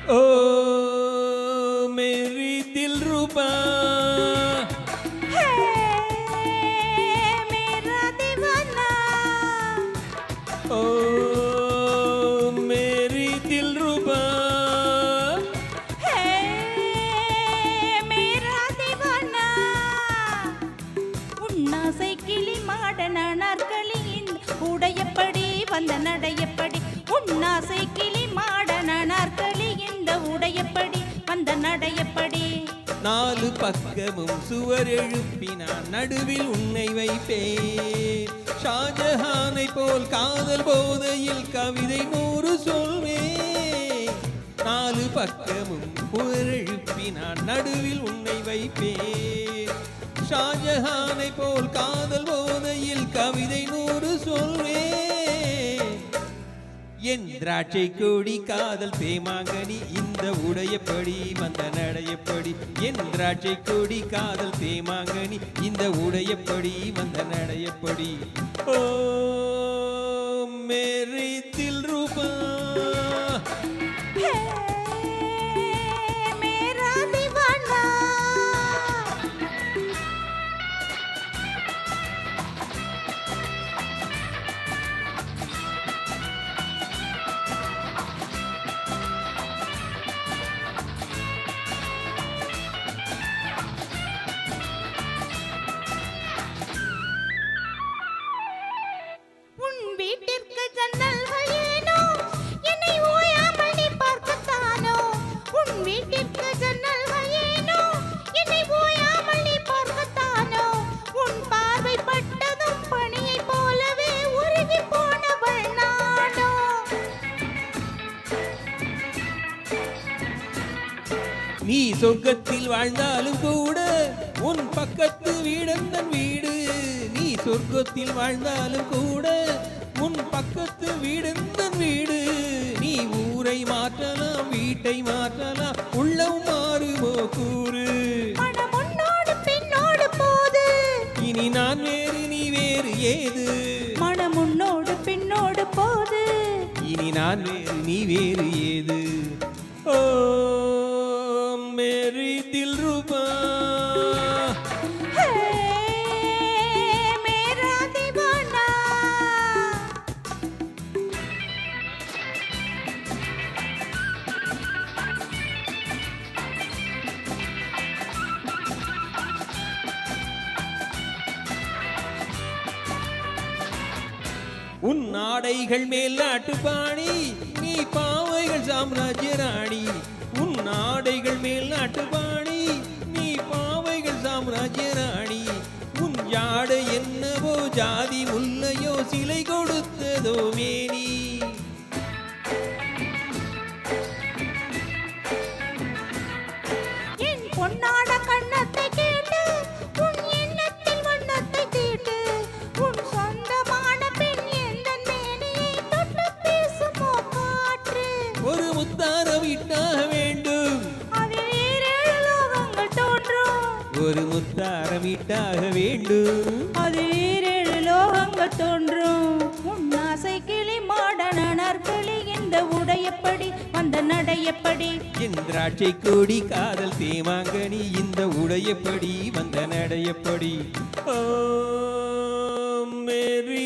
ओ मेरी दिलरुबा है मेरा दीवाना। ओ मेरी दिलरुबा है मेरा दीवाना। உன்னாசை கிளி மாடன நாற்களின் உடையப்படி வந்த நடையப்படி. உன்னாசை கிளி மாடன நாற்களி இந்த உடையப்படி வந்த நடையப்படி. நாலு பக்கமும் சுவர் எழுப்பினான் நடுவில் உன்னை வைப்பேன். ஷாஜஹானை போல் காதல் போதையில் கவிதை 100 சொல்வேன். நாலு பக்கமும் சுவர் எழுப்பினான் நடுவில் உன்னை வைப்பேன். ஷாஜஹானை போல் காதல் போதையில் கவிதை 100 சொல்வேன். என் திராட்சை கொடி காதல் தேமாங்கனி இந்த உடையப்படி வந்த நடையப்படி. என் திராட்சை கொடி காதல் தேமாங்கனி இந்த உடையப்படி வந்த நடையப்படி. ஓ மேரி தில்ருபா है मेरा दीवाना। உன் வீட்டிற்கு ஜன்னல்கள் ஏனோ என்னை ஓயாமல் நீ பார்க்கத்தானோ. உன் வீட்டிற்கு ஜன்னல்கள் ஏனோ என்னை ஓயாமல் நீ பார்க்கத்தானோ. உன் பார்வை பட்டதும் பனியைப் போலவே உருகி போனவள் நானோ. நீ சொர்க்கத்தில் வாழ்ந்தாலும் கூட உன் பக்கத்து வீடந்தன் வீடு. நீ சொர்க்கத்தில் வாழ்ந்தாலும் கூட உன் பக்கத்து வீடந்தன் வீடு. நீ ஊரை மாற்றலாம் வீட்டை மாற்றலாம் உள்ளம் மாறுமோ கூறு. மனம் உன்னோடு பின்னோடு போது இனி நான் வேறு நீ வேறு ஏது. மனம் உன்னோடு பின்னோடு போது இனி நான் வேறு நீ வேறு ஏது. ஓ மேரி தில்ருபா है मेरा दीवाना। உன் நாடைகள் மேல் நாட்டு பாணி நீ பாவைகள் சாம்ராஜ்ய ராணி. உன் நாடைகள் மேல் நாட்டு பாணி நீ பாவைகள் சாம்ராஜ்ய ராணி. உன் ஜாடை என்னவோ ஜாதி முல்லையோ சிலை கொடுத்ததோ மேனி. என் பொன்னாட கண்ணத்தை கேட்டு உன் எண்ணத்தில் வண்ணத்தை தீட்டு. உன் சொந்தமான பெண் எந்தன் மேனியை தொட்டு பேசுமோ காற்று. ஒரு முத்தாரம் இட்டாக வேண்டும். அதில் ஈரேழு லோகங்கள் தோன்றும். ஒரு முத்தாரம் இட்டாக வேண்டும். அதில் ஈரேழு லோகங்கள் தோன்றும். உன் ஆசை கிளி மாடன நாற்களி இந்த உடையப்படி வந்த நடையப்படி. என் திராட்சை கொடி காதல் தேமாங்கனி இந்த உடையப்படி வந்த நடையப்படி. ஓ மேரி